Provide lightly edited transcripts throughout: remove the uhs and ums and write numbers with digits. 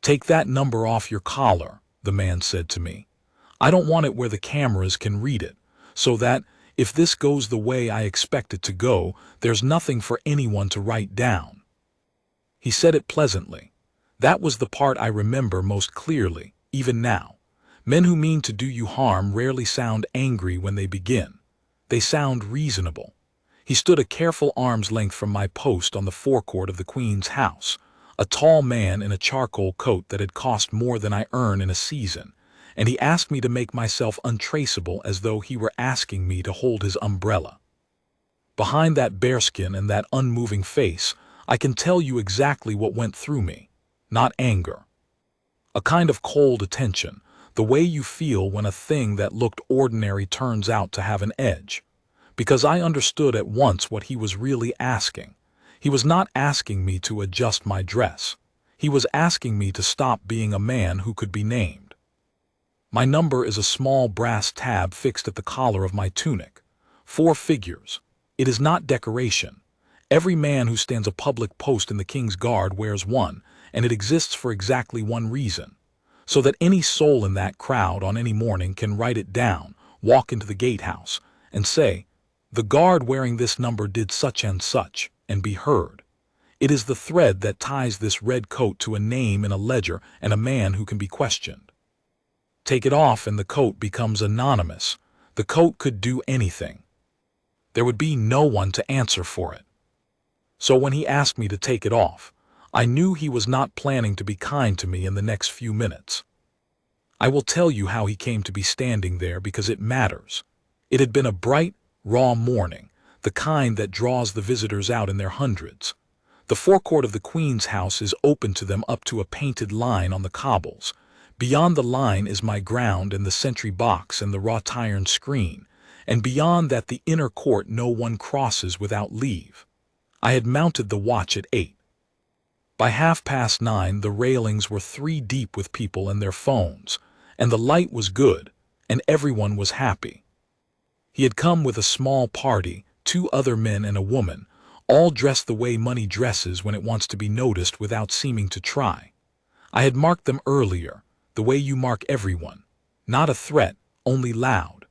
"Take that number off your collar," the man said to me. "I don't want it where the cameras can read it, so that, if this goes the way I expect it to go, there's nothing for anyone to write down." He said it pleasantly. That was the part I remember most clearly, even now. Men who mean to do you harm rarely sound angry when they begin. They sound reasonable. He stood a careful arm's length from my post on the forecourt of the Queen's house, a tall man in a charcoal coat that had cost more than I earn in a season, and he asked me to make myself untraceable as though he were asking me to hold his umbrella. Behind that bearskin and that unmoving face, I can tell you exactly what went through me. Not anger. A kind of cold attention, the way you feel when a thing that looked ordinary turns out to have an edge. Because I understood at once what he was really asking. He was not asking me to adjust my dress. He was asking me to stop being a man who could be named. My number is a small brass tab fixed at the collar of my tunic. 4 figures. It is not decoration. Every man who stands a public post in the King's Guard wears one, and it exists for exactly one reason. So that any soul in that crowd on any morning can write it down, walk into the gatehouse, and say, "The guard wearing this number did such, and be heard." It is the thread that ties this red coat to a name in a ledger and a man who can be questioned. Take it off and the coat becomes anonymous. The coat could do anything. There would be no one to answer for it. So when he asked me to take it off, I knew he was not planning to be kind to me in the next few minutes. I will tell you how he came to be standing there because it matters. It had been a bright, raw morning, the kind that draws the visitors out in their hundreds. The forecourt of the Queen's house is open to them up to a painted line on the cobbles. Beyond the line is my ground and the sentry box and the wrought iron screen, and beyond that the inner court no one crosses without leave. I had mounted the watch at 8. By 9:30 the railings were 3 deep with people and their phones, and the light was good, and everyone was happy. He had come with a small party, 2 other men and a woman, all dressed the way money dresses when it wants to be noticed without seeming to try. I had marked them earlier, the way you mark everyone. Not a threat, only loud.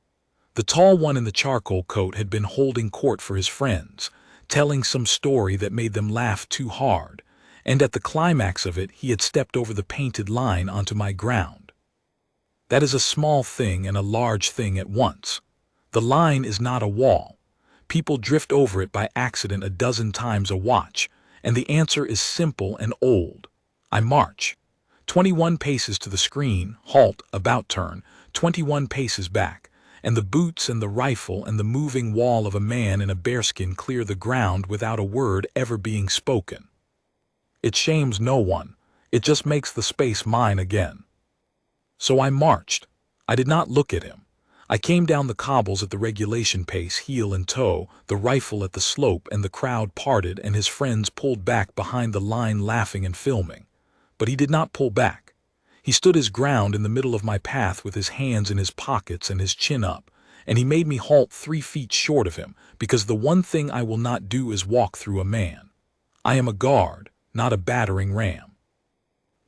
The tall one in the charcoal coat had been holding court for his friends, telling some story that made them laugh too hard, and at the climax of it he had stepped over the painted line onto my ground. That is a small thing and a large thing at once. The line is not a wall. People drift over it by accident a dozen times a watch, and the answer is simple and old. I march. 21 paces to the screen, halt, about turn, 21 paces back, and the boots and the rifle and the moving wall of a man in a bearskin clear the ground without a word ever being spoken. It shames no one. It just makes the space mine again. So I marched. I did not look at him. I came down the cobbles at the regulation pace, heel and toe, the rifle at the slope, and the crowd parted and his friends pulled back behind the line laughing and filming. But he did not pull back. He stood his ground in the middle of my path with his hands in his pockets and his chin up, and he made me halt 3 feet short of him, because the one thing I will not do is walk through a man. I am a guard, not a battering ram.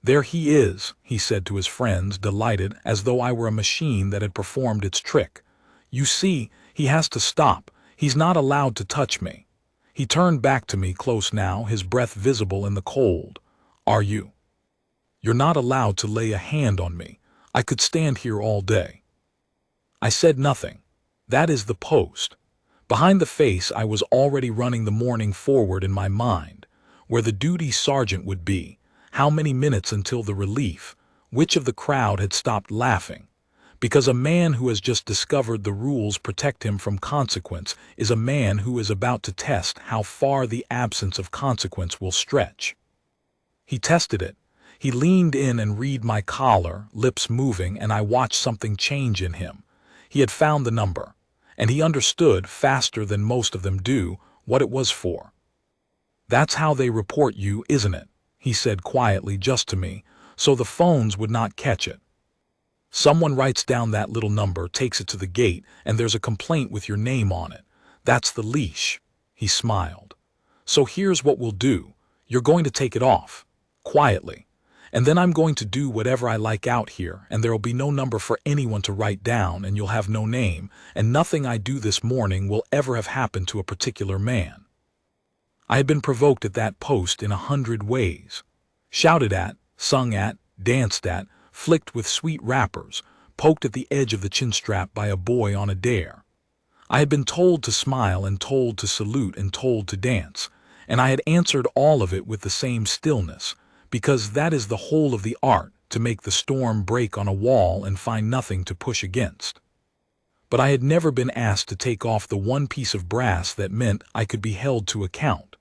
"There he is," he said to his friends, delighted, as though I were a machine that had performed its trick. "You see, he has to stop. He's not allowed to touch me." He turned back to me close now, his breath visible in the cold. "Are you? You're not allowed to lay a hand on me. I could stand here all day." I said nothing. That is the post. Behind the face I was already running the morning forward in my mind, where the duty sergeant would be, how many minutes until the relief, which of the crowd had stopped laughing. Because a man who has just discovered the rules protect him from consequence is a man who is about to test how far the absence of consequence will stretch. He tested it. He leaned in and read my collar, lips moving, and I watched something change in him. He had found the number, and he understood, faster than most of them do, what it was for. "That's how they report you, isn't it?" he said quietly just to me, so the phones would not catch it. "Someone writes down that little number, takes it to the gate, and there's a complaint with your name on it. That's the leash." He smiled. "So here's what we'll do. You're going to take it off, quietly. And then I'm going to do whatever I like out here, and there'll be no number for anyone to write down, and you'll have no name, and nothing I do this morning will ever have happened to a particular man. I had been provoked at that post in 100 ways. Shouted at, sung at, danced at, flicked with sweet wrappers, poked at the edge of the chin strap by a boy on a dare. I had been told to smile and told to salute and told to dance, and I had answered all of it with the same stillness, because that is the whole of the art, to make the storm break on a wall and find nothing to push against. But I had never been asked to take off the one piece of brass that meant I could be held to account.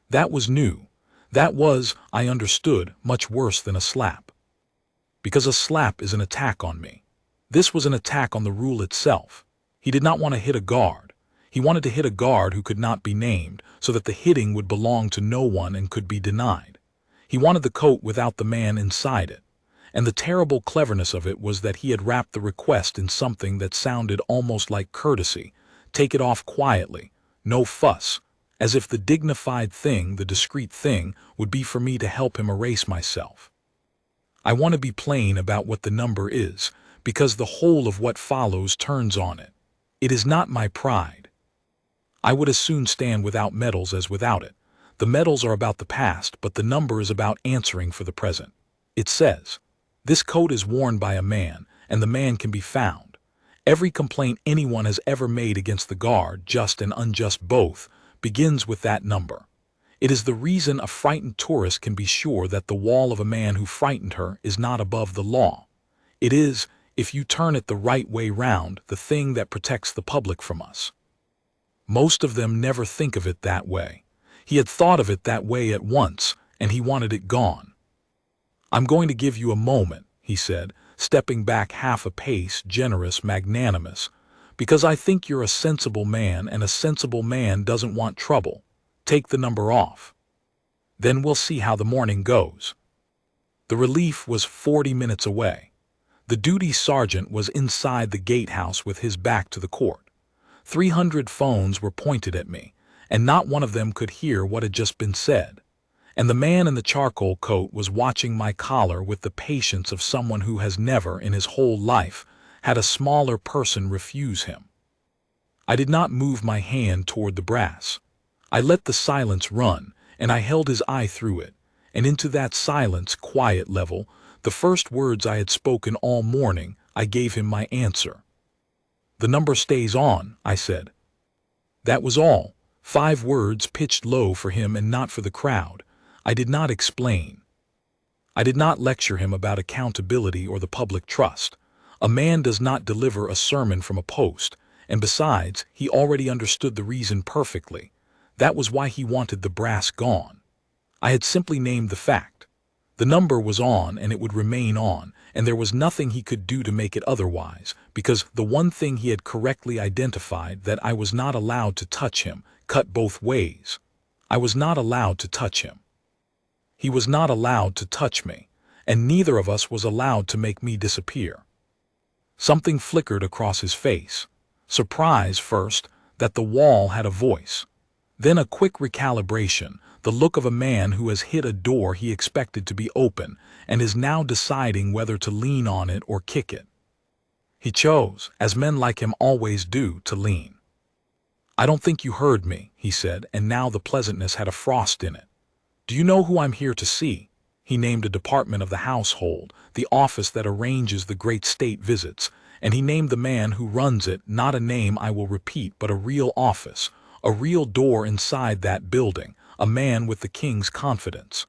That was new. That was, I understood, much worse than a slap. Because a slap is an attack on me. This was an attack on the rule itself. He did not want to hit a guard. He wanted to hit a guard who could not be named, so that the hitting would belong to no one and could be denied. He wanted the coat without the man inside it. And the terrible cleverness of it was that he had wrapped the request in something that sounded almost like courtesy. Take it off quietly, no fuss, as if the dignified thing, the discreet thing, would be for me to help him erase myself. I want to be plain about what the number is, because the whole of what follows turns on it. It is not my pride. I would as soon stand without medals as without it. The medals are about the past, but the number is about answering for the present. It says, this coat is worn by a man, and the man can be found. Every complaint anyone has ever made against the guard, just and unjust both, begins with that number. It is the reason a frightened tourist can be sure that the wall of a man who frightened her is not above the law. It is, if you turn it the right way round, the thing that protects the public from us. Most of them never think of it that way. He had thought of it that way at once, and he wanted it gone. I'm going to give you a moment, he said, stepping back half a pace, generous, magnanimous, because I think you're a sensible man, and a sensible man doesn't want trouble. Take the number off. Then we'll see how the morning goes. The relief was 40 minutes away. The duty sergeant was inside the gatehouse with his back to the court. 300 phones were pointed at me, and not one of them could hear what had just been said. And the man in the charcoal coat was watching my collar with the patience of someone who has never, in his whole life, had a smaller person refuse him. I did not move my hand toward the brass. I let the silence run, and I held his eye through it, and into that silence, quiet level, the first words I had spoken all morning, I gave him my answer. The number stays on, I said. That was all, 5 words pitched low for him and not for the crowd. I did not explain. I did not lecture him about accountability or the public trust. A man does not deliver a sermon from a post, and besides, he already understood the reason perfectly. That was why he wanted the brass gone. I had simply named the fact. The number was on, and it would remain on, and there was nothing he could do to make it otherwise, because the one thing he had correctly identified, that I was not allowed to touch him, cut both ways. I was not allowed to touch him. He was not allowed to touch me, and neither of us was allowed to make me disappear. Something flickered across his face. Surprise first, that the wall had a voice. Then a quick recalibration, the look of a man who has hit a door he expected to be open and is now deciding whether to lean on it or kick it. He chose, as men like him always do, to lean. I don't think you heard me, he said, and now the pleasantness had a frost in it. Do you know who I'm here to see? He named a department of the household, the office that arranges the great state visits, and he named the man who runs it, not a name I will repeat, but a real office, a real door inside that building, a man with the king's confidence.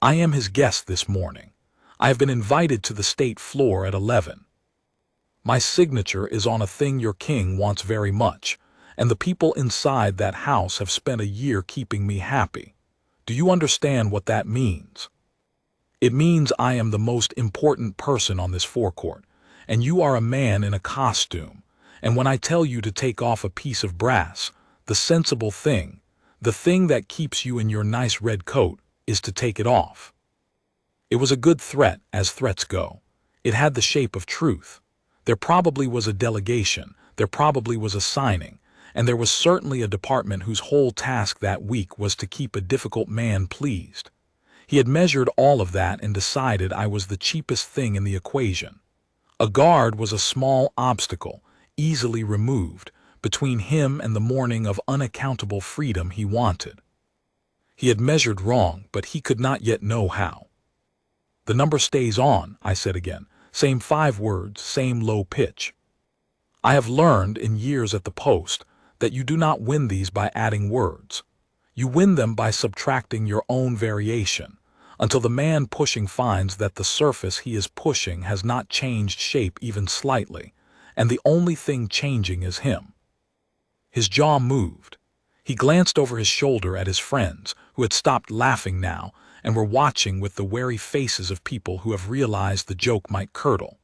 I am his guest this morning. I have been invited to the state floor at 11. My signature is on a thing your king wants very much, and the people inside that house have spent a year keeping me happy. Do you understand what that means? It means I am the most important person on this forecourt, and you are a man in a costume, and when I tell you to take off a piece of brass, the sensible thing, the thing that keeps you in your nice red coat, is to take it off. It was a good threat, as threats go. It had the shape of truth. There probably was a delegation, there probably was a signing, and there was certainly a department whose whole task that week was to keep a difficult man pleased. He had measured all of that and decided I was the cheapest thing in the equation. A guard was a small obstacle, easily removed, between him and the morning of unaccountable freedom he wanted. He had measured wrong, but he could not yet know how. "The number stays on," I said again. Same 5 words, same low pitch. "I have learned in years at the post that you do not win these by adding words. You win them by subtracting your own variation, until the man pushing finds that the surface he is pushing has not changed shape even slightly, and the only thing changing is him." His jaw moved. He glanced over his shoulder at his friends, who had stopped laughing now and were watching with the wary faces of people who have realized the joke might curdle.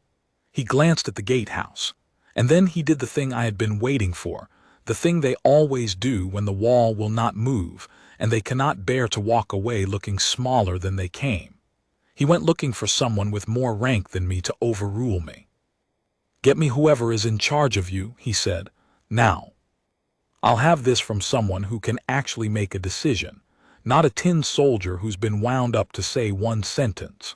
He glanced at the gatehouse, and then he did the thing I had been waiting for, the thing they always do when the wall will not move, and they cannot bear to walk away looking smaller than they came. He went looking for someone with more rank than me to overrule me. "Get me whoever is in charge of you," he said. "Now. I'll have this from someone who can actually make a decision, not a tin soldier who's been wound up to say one sentence."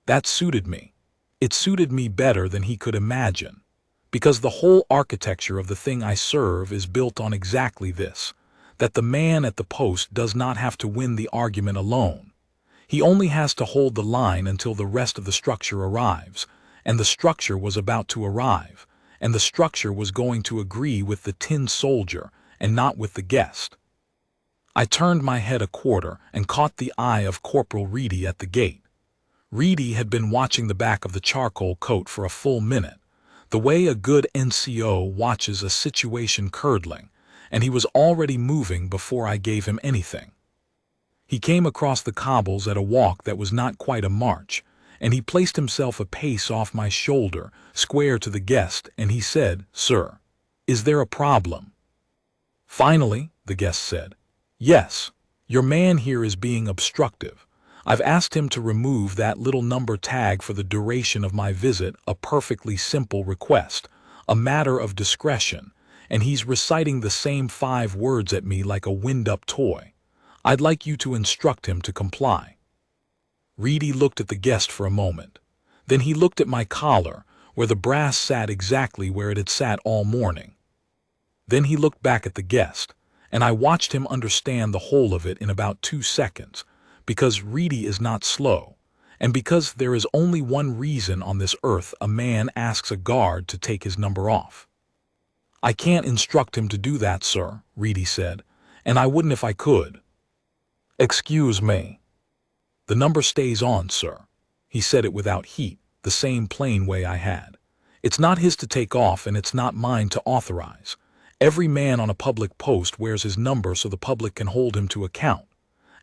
That suited me. It suited me better than he could imagine, because the whole architecture of the thing I serve is built on exactly this, that the man at the post does not have to win the argument alone. He only has to hold the line until the rest of the structure arrives, and the structure was about to arrive, and the structure was going to agree with the tin soldier and not with the guest. I turned my head a quarter and caught the eye of Corporal Reedy at the gate. Reedy had been watching the back of the charcoal coat for a full minute, the way a good NCO watches a situation curdling, and he was already moving before I gave him anything. He came across the cobbles at a walk that was not quite a march, and he placed himself a pace off my shoulder, square to the guest, and he said, "Sir, is there a problem?" "Finally," the guest said. "Yes, your man here is being obstructive. I've asked him to remove that little number tag for the duration of my visit, a perfectly simple request, a matter of discretion, and he's reciting the same 5 words at me like a wind-up toy. I'd like you to instruct him to comply." Reedy looked at the guest for a moment. Then he looked at my collar, where the brass sat exactly where it had sat all morning. Then he looked back at the guest, and I watched him understand the whole of it in about 2 seconds, because Reedy is not slow, and because there is only one reason on this earth a man asks a guard to take his number off. "I can't instruct him to do that, sir," Reedy said, "and I wouldn't if I could." "Excuse me." "The number stays on, sir." He said it without heat, the same plain way I had. "It's not his to take off, and it's not mine to authorize. Every man on a public post wears his number so the public can hold him to account.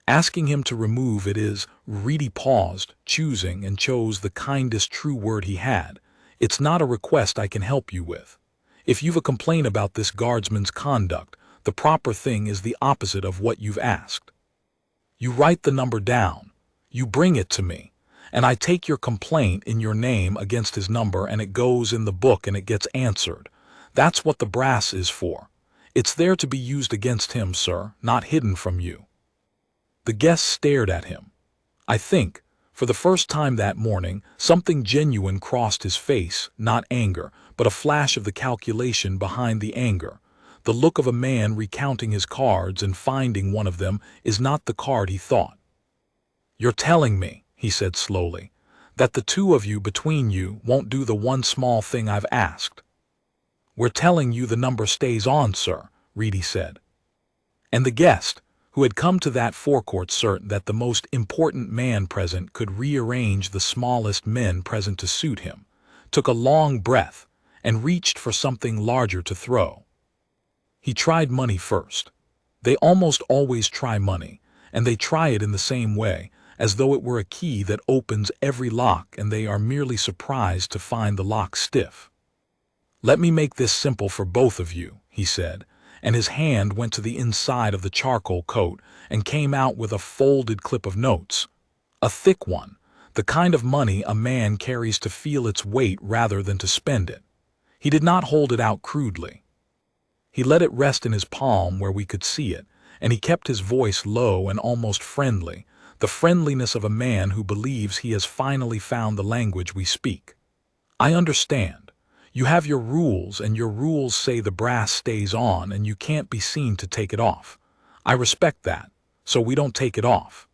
Asking him to remove it is—" Reedy paused, choosing and chose the kindest true word he had. "It's not a request I can help you with. If you've a complaint about this guardsman's conduct, the proper thing is the opposite of what you've asked. You write the number down, you bring it to me, and I take your complaint in your name against his number, and it goes in the book and it gets answered. That's what the brass is for. It's there to be used against him, sir, not hidden from you." The guest stared at him. I think, for the first time that morning, something genuine crossed his face, not anger, but a flash of the calculation behind the anger. The look of a man recounting his cards and finding one of them is not the card he thought. "You're telling me," he said slowly, "that the 2 of you between you won't do the one small thing I've asked." "We're telling you the number stays on, sir," Reedy said. And the guest, who had come to that forecourt certain that the most important man present could rearrange the smallest men present to suit him, took a long breath and reached for something larger to throw. He tried money first. They almost always try money, and they try it in the same way, as though it were a key that opens every lock, and they are merely surprised to find the lock stiff. "Let me make this simple for both of you," he said, and his hand went to the inside of the charcoal coat and came out with a folded clip of notes. A thick one, the kind of money a man carries to feel its weight rather than to spend it. He did not hold it out crudely. He let it rest in his palm where we could see it, and he kept his voice low and almost friendly, the friendliness of a man who believes he has finally found the language we speak. I understand. You have your rules, and your rules say the brass stays on and you can't be seen to take it off. I respect that, so we don't take it off.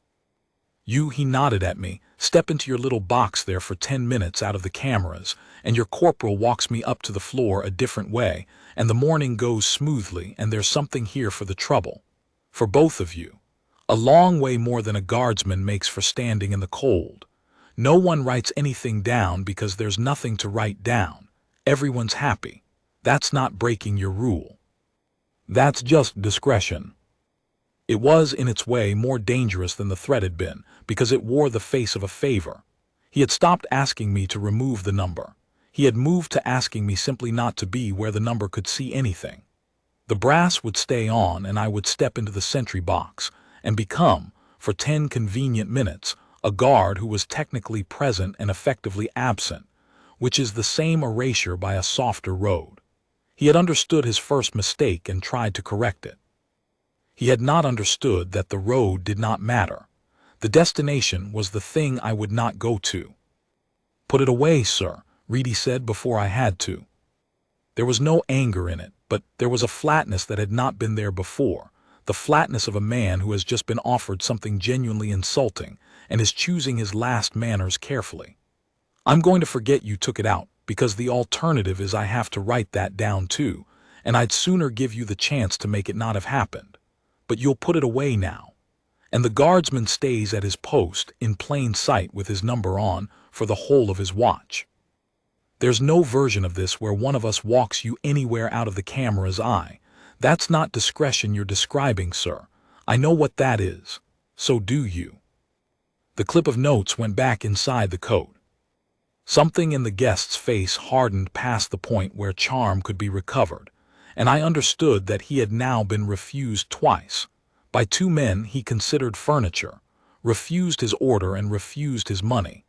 He nodded at me, step into your little box there for 10 minutes out of the cameras, and your corporal walks me up to the floor a different way, and the morning goes smoothly, and there's something here for the trouble. For both of you. A long way more than a guardsman makes for standing in the cold. No one writes anything down because there's nothing to write down. Everyone's happy. That's not breaking your rule. That's just discretion. It was, in its way, more dangerous than the threat had been, because it wore the face of a favor. He had stopped asking me to remove the number. He had moved to asking me simply not to be where the number could see anything. The brass would stay on, and I would step into the sentry box and become, for 10 convenient minutes, a guard who was technically present and effectively absent, which is the same erasure by a softer road. He had understood his first mistake and tried to correct it. He had not understood that the road did not matter. The destination was the thing I would not go to. "Put it away, sir," Reedy said before I had to. There was no anger in it, but there was a flatness that had not been there before, the flatness of a man who has just been offered something genuinely insulting and is choosing his last manners carefully. "I'm going to forget you took it out, because the alternative is I have to write that down too, and I'd sooner give you the chance to make it not have happened. But you'll put it away now." And the guardsman stays at his post, in plain sight with his number on, for the whole of his watch. There's no version of this where one of us walks you anywhere out of the camera's eye. That's not discretion you're describing, sir. I know what that is. So do you. The clip of notes went back inside the coat. Something in the guest's face hardened past the point where charm could be recovered, and I understood that he had now been refused twice, by 2 men he considered furniture, refused his order and refused his money,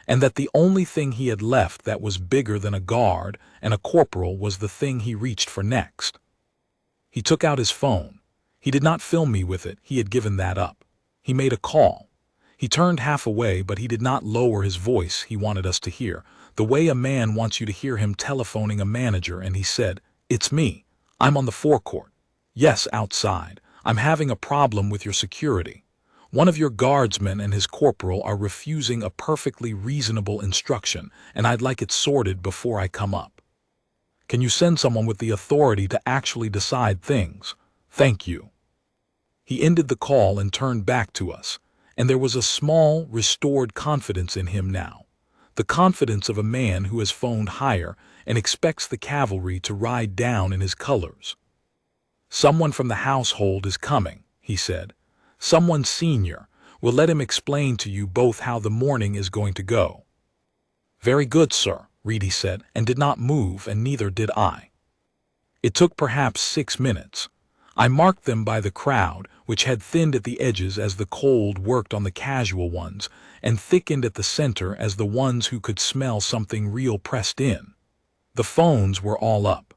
and that the only thing he had left that was bigger than a guard and a corporal was the thing he reached for next. He took out his phone. He did not film me with it, he had given that up. He made a call. He turned half away, but he did not lower his voice he wanted us to hear, the way a man wants you to hear him telephoning a manager, and he said, "It's me. I'm on the forecourt. Yes, outside. I'm having a problem with your security. One of your guardsmen and his corporal are refusing a perfectly reasonable instruction, and I'd like it sorted before I come up. Can you send someone with the authority to actually decide things? Thank you." He ended the call and turned back to us, and there was a small, restored confidence in him now, the confidence of a man who has phoned higher and expects the cavalry to ride down in his colors. "Someone from the household is coming," he said. "Someone senior. We'll let him explain to you both how the morning is going to go." "Very good, sir," Reedy said, and did not move, and neither did I. It took perhaps 6 minutes. I marked them by the crowd, which had thinned at the edges as the cold worked on the casual ones, and thickened at the center as the ones who could smell something real pressed in. The phones were all up.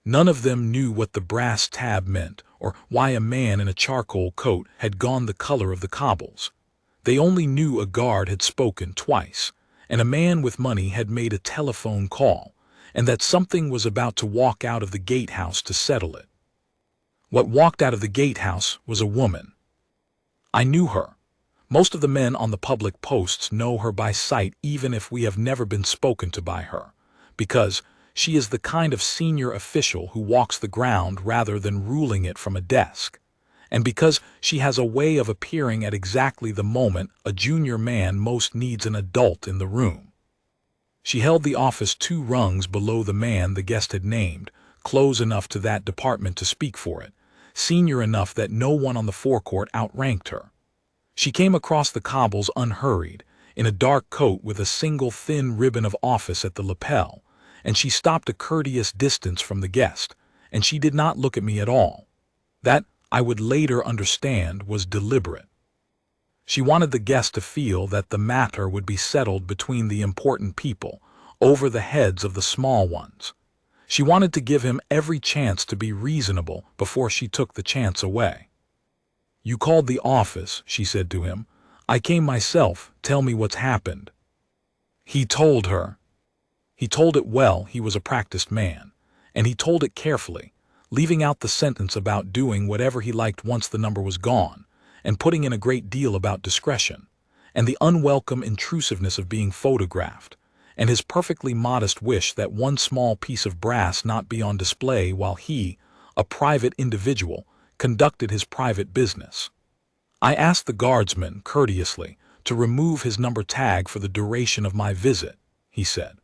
None of them knew what the brass tab meant, or why a man in a charcoal coat had gone the color of the cobbles. They only knew a guard had spoken twice, and a man with money had made a telephone call, and that something was about to walk out of the gatehouse to settle it. What walked out of the gatehouse was a woman. I knew her. Most of the men on the public posts know her by sight, even if we have never been spoken to by her, because she is the kind of senior official who walks the ground rather than ruling it from a desk, and because she has a way of appearing at exactly the moment a junior man most needs an adult in the room. She held the office 2 rungs below the man the guest had named, close enough to that department to speak for it, senior enough that no one on the forecourt outranked her. She came across the cobbles unhurried, in a dark coat with a single thin ribbon of office at the lapel, and she stopped a courteous distance from the guest, and she did not look at me at all. That, I would later understand, was deliberate. She wanted the guest to feel that the matter would be settled between the important people, over the heads of the small ones. She wanted to give him every chance to be reasonable before she took the chance away. "You called the office," she said to him. I came myself. Tell me what's happened." He told her. He told it well. He was a practiced man, and he told it carefully, leaving out the sentence about doing whatever he liked once the number was gone, and putting in a great deal about discretion, and the unwelcome intrusiveness of being photographed, and his perfectly modest wish that one small piece of brass not be on display while he, a private individual, conducted his private business. I asked the guardsman, courteously, to remove his number tag for the duration of my visit, he said.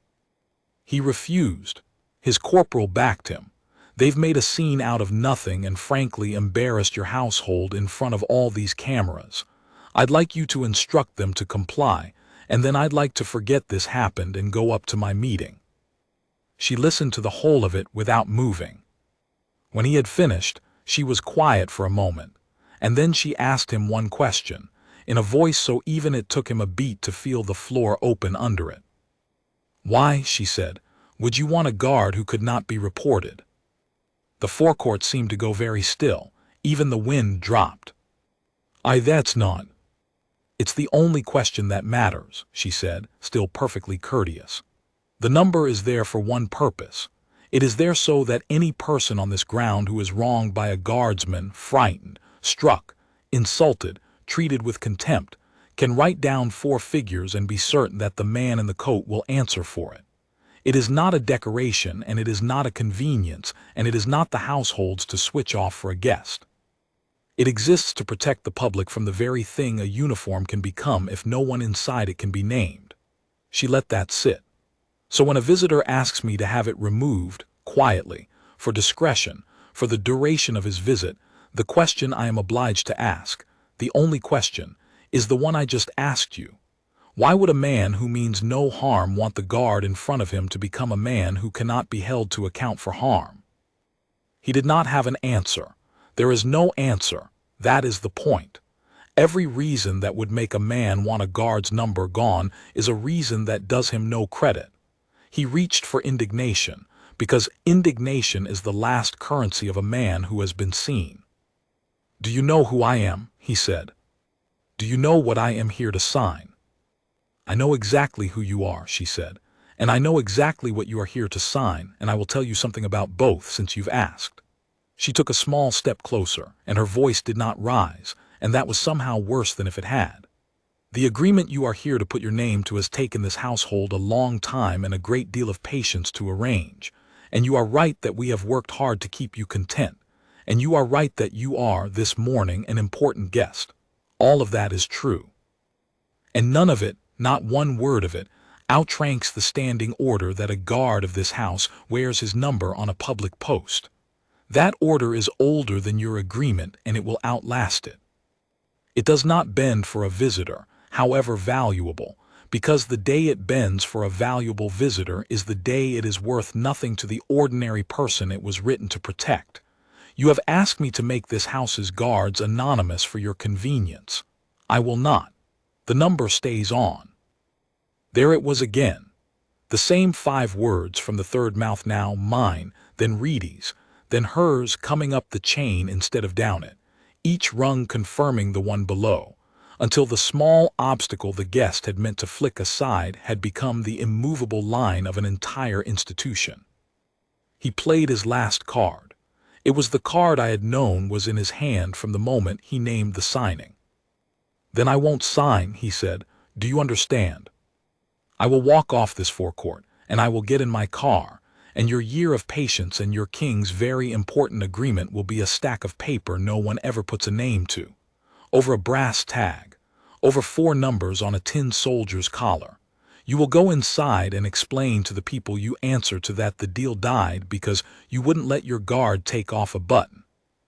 He refused. His corporal backed him. They've made a scene out of nothing and frankly embarrassed your household in front of all these cameras. I'd like you to instruct them to comply, and then I'd like to forget this happened and go up to my meeting. She listened to the whole of it without moving. When he had finished, she was quiet for a moment, and then she asked him one question, in a voice so even it took him a beat to feel the floor open under it. "Why," she said, "would you want a guard who could not be reported?" The forecourt seemed to go very still. Even the wind dropped. That's not. It's the only question that matters," she said, still perfectly courteous. "The number is there for one purpose. It is there so that any person on this ground who is wronged by a guardsman, frightened, struck, insulted, treated with contempt, can write down 4 figures and be certain that the man in the coat will answer for it. It is not a decoration, and it is not a convenience, and it is not the household's to switch off for a guest. It exists to protect the public from the very thing a uniform can become if no one inside it can be named." She let that sit. "So when a visitor asks me to have it removed, quietly, for discretion, for the duration of his visit, the question I am obliged to ask, the only question, is the one I just asked you. Why would a man who means no harm want the guard in front of him to become a man who cannot be held to account for harm?" He did not have an answer. There is no answer. That is the point. Every reason that would make a man want a guard's number gone is a reason that does him no credit. He reached for indignation, because indignation is the last currency of a man who has been seen. "Do you know who I am?" he said. "Do you know what I am here to sign?" "I know exactly who you are," she said, "and I know exactly what you are here to sign, and I will tell you something about both since you've asked." She took a small step closer, and her voice did not rise, and that was somehow worse than if it had. "The agreement you are here to put your name to has taken this household a long time and a great deal of patience to arrange, and you are right that we have worked hard to keep you content, and you are right that you are, this morning, an important guest. All of that is true. And none of it, not one word of it, outranks the standing order that a guard of this house wears his number on a public post. That order is older than your agreement, and it will outlast it. It does not bend for a visitor, however valuable, because the day it bends for a valuable visitor is the day it is worth nothing to the ordinary person it was written to protect. You have asked me to make this house's guards anonymous for your convenience. I will not. The number stays on." There it was again. The same 5 words from the third mouth, now mine, then Reedy's, then hers, coming up the chain instead of down it, each rung confirming the one below, until the small obstacle the guest had meant to flick aside had become the immovable line of an entire institution. He played his last card. It was the card I had known was in his hand from the moment he named the signing. "Then I won't sign," he said. "Do you understand? I will walk off this forecourt, and I will get in my car, and your year of patience and your king's very important agreement will be a stack of paper no one ever puts a name to, over a brass tag, over 4 numbers on a tin soldier's collar. You will go inside and explain to the people you answer to that the deal died because you wouldn't let your guard take off a button.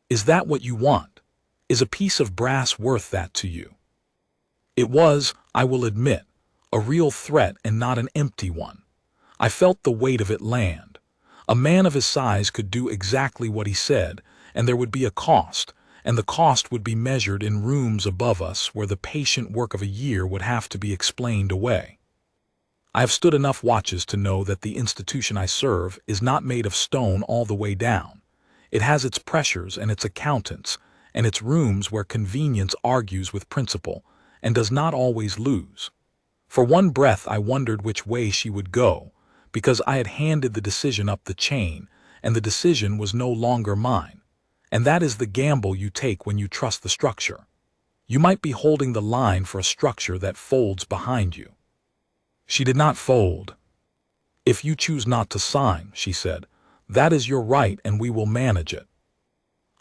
Is that what you want? Is a piece of brass worth that to you?" It was, I will admit, a real threat and not an empty one. I felt the weight of it land. A man of his size could do exactly what he said, and there would be a cost, and the cost would be measured in rooms above us where the patient work of a year would have to be explained away. I have stood enough watches to know that the institution I serve is not made of stone all the way down. It has its pressures and its accountants, and its rooms where convenience argues with principle, and does not always lose. For one breath I wondered which way she would go, because I had handed the decision up the chain, and the decision was no longer mine. And that is the gamble you take when you trust the structure. You might be holding the line for a structure that folds behind you. She did not fold. If you choose not to sign, she said, that is your right and we will manage it.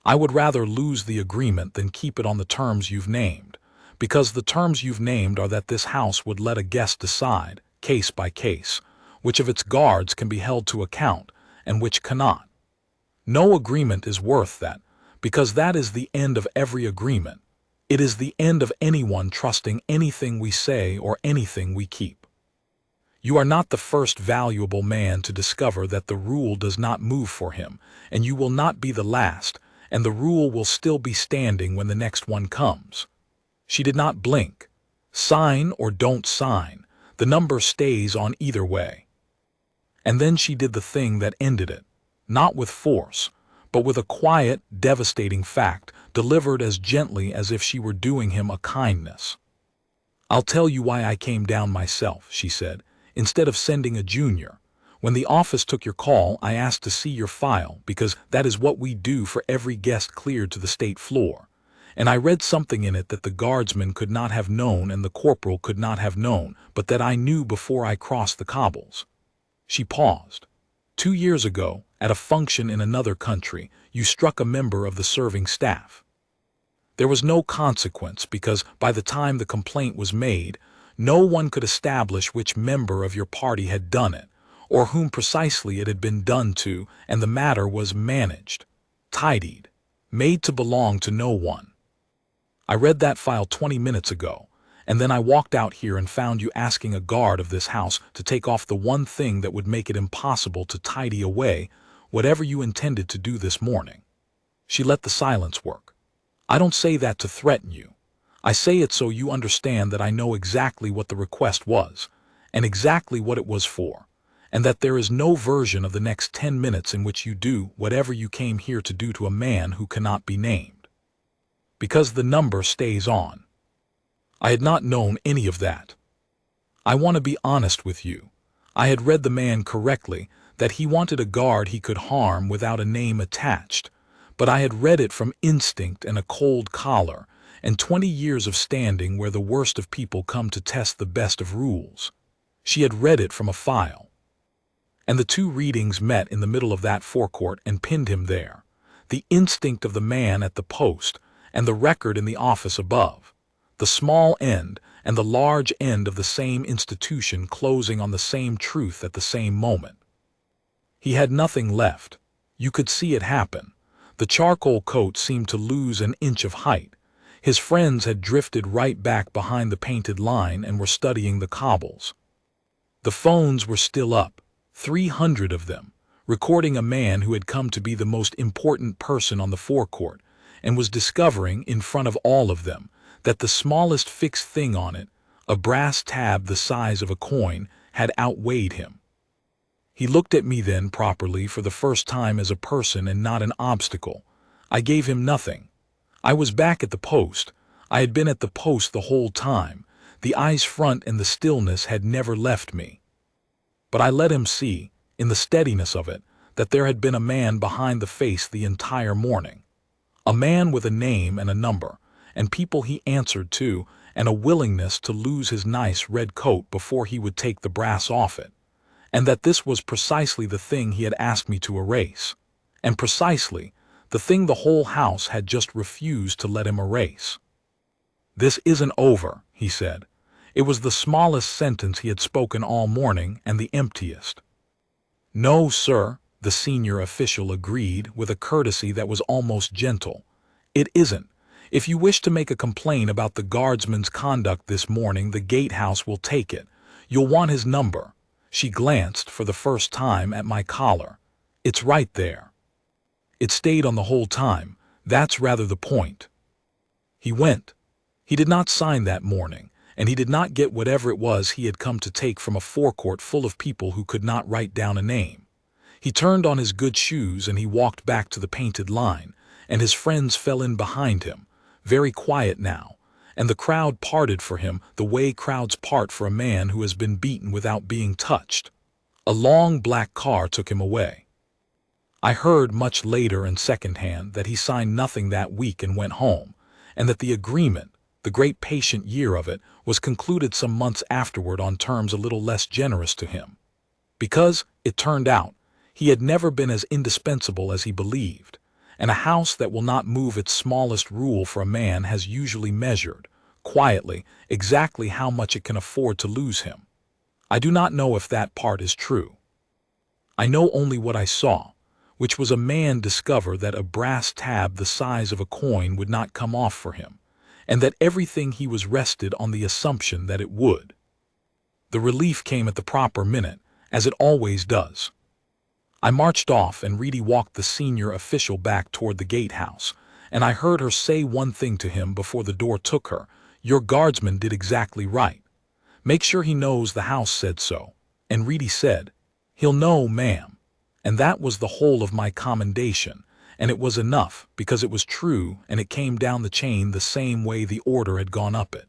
I would rather lose the agreement than keep it on the terms you've named, because the terms you've named are that this house would let a guest decide, case by case, which of its guards can be held to account and which cannot. No agreement is worth that, because that is the end of every agreement. It is the end of anyone trusting anything we say or anything we keep. You are not the first valuable man to discover that the rule does not move for him, and you will not be the last, and the rule will still be standing when the next one comes. She did not blink. Sign or don't sign, the number stays on either way. And then she did the thing that ended it, not with force, but with a quiet, devastating fact delivered as gently as if she were doing him a kindness. I'll tell you why I came down myself, she said, instead of sending a junior. When the office took your call, I asked to see your file because that is what we do for every guest cleared to the state floor. And I read something in it that the guardsman could not have known and the corporal could not have known, but that I knew before I crossed the cobbles. She paused. 2 years ago, at a function in another country, you struck a member of the serving staff. There was no consequence because by the time the complaint was made, no one could establish which member of your party had done it, or whom precisely it had been done to, and the matter was managed, tidied, made to belong to no one. I read that file 20 minutes ago, and then I walked out here and found you asking a guard of this house to take off the one thing that would make it impossible to tidy away whatever you intended to do this morning. She let the silence work. I don't say that to threaten you. I say it so you understand that I know exactly what the request was, and exactly what it was for, and that there is no version of the next 10 minutes in which you do whatever you came here to do to a man who cannot be named. Because the number stays on. I had not known any of that. I want to be honest with you. I had read the man correctly, that he wanted a guard he could harm without a name attached, but I had read it from instinct and a cold collar, and 20 years of standing where the worst of people come to test the best of rules. She had read it from a file. And the two readings met in the middle of that forecourt and pinned him there. The instinct of the man at the post, and the record in the office above. The small end and the large end of the same institution closing on the same truth at the same moment. He had nothing left. You could see it happen. The charcoal coat seemed to lose an inch of height. His friends had drifted right back behind the painted line and were studying the cobbles. The phones were still up, 300 of them, recording a man who had come to be the most important person on the forecourt, and was discovering, in front of all of them, that the smallest fixed thing on it, a brass tab the size of a coin, had outweighed him. He looked at me then properly for the first time as a person and not an obstacle. I gave him nothing. I was back at the post. I had been at the post the whole time. The eyes front and the stillness had never left me. But I let him see, in the steadiness of it, that there had been a man behind the face the entire morning. A man with a name and a number, and people he answered to, and a willingness to lose his nice red coat before he would take the brass off it. And that this was precisely the thing he had asked me to erase. And precisely the thing the whole house had just refused to let him erase. "This isn't over," he said. It was the smallest sentence he had spoken all morning and the emptiest. "No, sir," the senior official agreed with a courtesy that was almost gentle. "It isn't. If you wish to make a complaint about the guardsman's conduct this morning, the gatehouse will take it. You'll want his number." She glanced for the first time at my collar. "It's right there." It stayed on the whole time. That's rather the point. He went. He did not sign that morning, and he did not get whatever it was he had come to take from a forecourt full of people who could not write down a name. He turned on his good shoes and he walked back to the painted line, and his friends fell in behind him, very quiet now, and the crowd parted for him the way crowds part for a man who has been beaten without being touched. A long black car took him away. I heard much later and secondhand that he signed nothing that week and went home, and that the agreement, the great patient year of it, was concluded some months afterward on terms a little less generous to him. Because, it turned out, he had never been as indispensable as he believed, and a house that will not move its smallest rule for a man has usually measured, quietly, exactly how much it can afford to lose him. I do not know if that part is true. I know only what I saw, which was a man discover that a brass tab the size of a coin would not come off for him, and that everything he was rested on the assumption that it would. The relief came at the proper minute, as it always does. I marched off, and Reedy walked the senior official back toward the gatehouse, and I heard her say one thing to him before the door took her: "Your guardsman did exactly right. Make sure he knows the house said so." And Reedy said, "He'll know, ma'am." And that was the whole of my commendation, and it was enough, because it was true, and it came down the chain the same way the order had gone up it.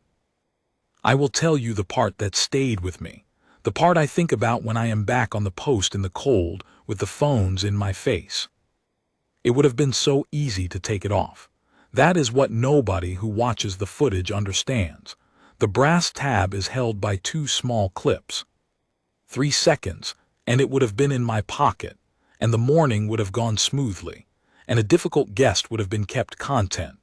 I will tell you the part that stayed with me, the part I think about when I am back on the post in the cold, with the phones in my face. It would have been so easy to take it off. That is what nobody who watches the footage understands. The brass tab is held by 2 small clips. 3 seconds, and it would have been in my pocket, and the morning would have gone smoothly, and a difficult guest would have been kept content,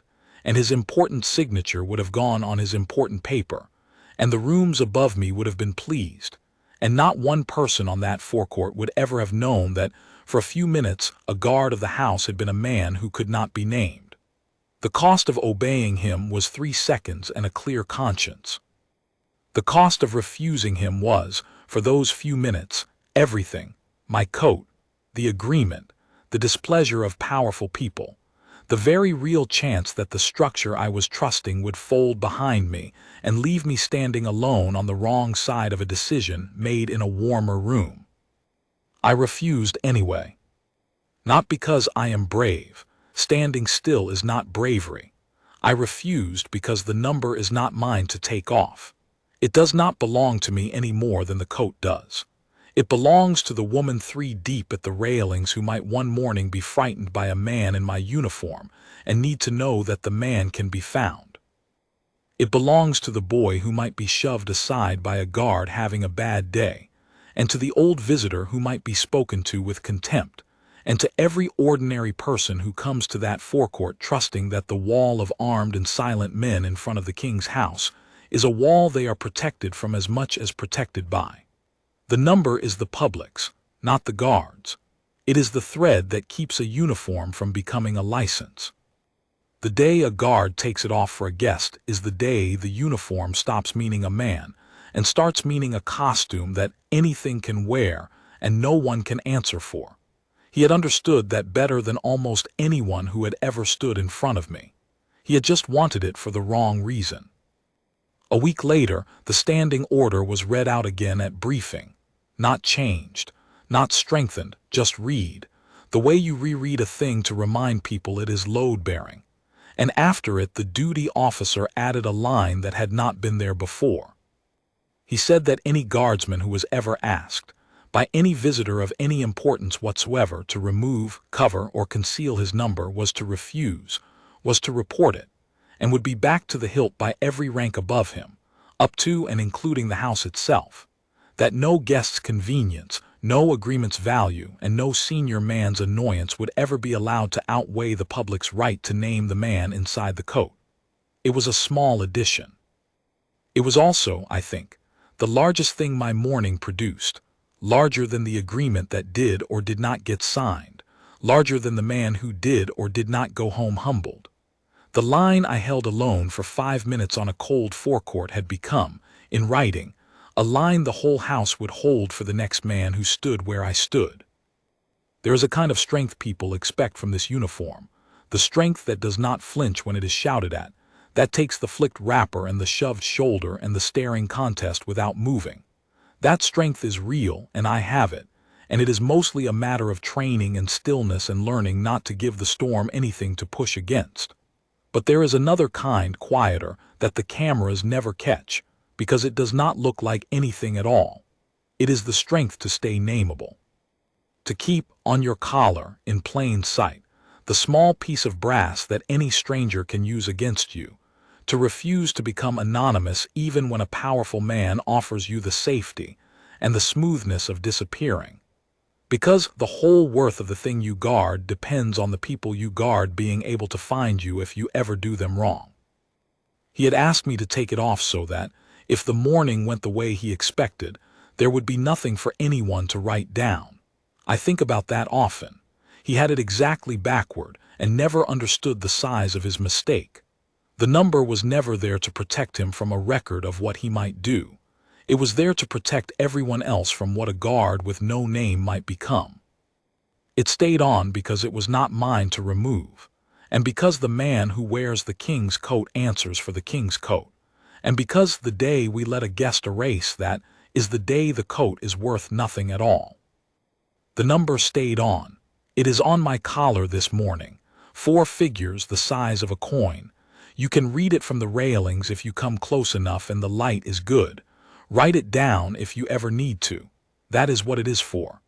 and his important signature would have gone on his important paper, and the rooms above me would have been pleased, and not one person on that forecourt would ever have known that for a few minutes a guard of the house had been a man who could not be named. The cost of obeying him was 3 seconds and a clear conscience. The cost of refusing him was, for those few minutes, everything: my coat, the agreement, the displeasure of powerful people, the very real chance that the structure I was trusting would fold behind me and leave me standing alone on the wrong side of a decision made in a warmer room. I refused anyway. Not because I am brave. Standing still is not bravery. I refused because the number is not mine to take off. It does not belong to me any more than the coat does. It belongs to the woman 3 deep at the railings who might one morning be frightened by a man in my uniform and need to know that the man can be found. It belongs to the boy who might be shoved aside by a guard having a bad day, and to the old visitor who might be spoken to with contempt, and to every ordinary person who comes to that forecourt trusting that the wall of armed and silent men in front of the king's house is a wall they are protected from as much as protected by. The number is the public's, not the guard's. It is the thread that keeps a uniform from becoming a license. The day a guard takes it off for a guest is the day the uniform stops meaning a man and starts meaning a costume that anything can wear and no one can answer for. He had understood that better than almost anyone who had ever stood in front of me. He had just wanted it for the wrong reason. A week later, the standing order was read out again at briefing. Not changed, not strengthened, just read, the way you reread a thing to remind people it is load-bearing. And after it, the duty officer added a line that had not been there before. He said that any guardsman who was ever asked, by any visitor of any importance whatsoever, to remove, cover, or conceal his number was to refuse, was to report it, and would be back to the hilt by every rank above him, up to and including the house itself. That no guest's convenience, no agreement's value, and no senior man's annoyance would ever be allowed to outweigh the public's right to name the man inside the coat. It was a small addition. It was also, I think, the largest thing my morning produced, larger than the agreement that did or did not get signed, larger than the man who did or did not go home humbled. The line I held alone for 5 minutes on a cold forecourt had become, in writing, a line the whole house would hold for the next man who stood where I stood. There is a kind of strength people expect from this uniform, the strength that does not flinch when it is shouted at, that takes the flicked wrapper and the shoved shoulder and the staring contest without moving. That strength is real, and I have it, and it is mostly a matter of training and stillness and learning not to give the storm anything to push against. But there is another kind, quieter, that the cameras never catch, because it does not look like anything at all. It is the strength to stay nameable. To keep on your collar, in plain sight, the small piece of brass that any stranger can use against you. To refuse to become anonymous even when a powerful man offers you the safety and the smoothness of disappearing. Because the whole worth of the thing you guard depends on the people you guard being able to find you if you ever do them wrong. He had asked me to take it off so that, if the morning went the way he expected, there would be nothing for anyone to write down. I think about that often. He had it exactly backward and never understood the size of his mistake. The number was never there to protect him from a record of what he might do. It was there to protect everyone else from what a guard with no name might become. It stayed on because it was not mine to remove, and because the man who wears the king's coat answers for the king's coat, and because the day we let a guest erase that is the day the coat is worth nothing at all. The number stayed on. It is on my collar this morning, 4 figures the size of a coin. You can read it from the railings if you come close enough and the light is good. Write it down if you ever need to. That is what it is for.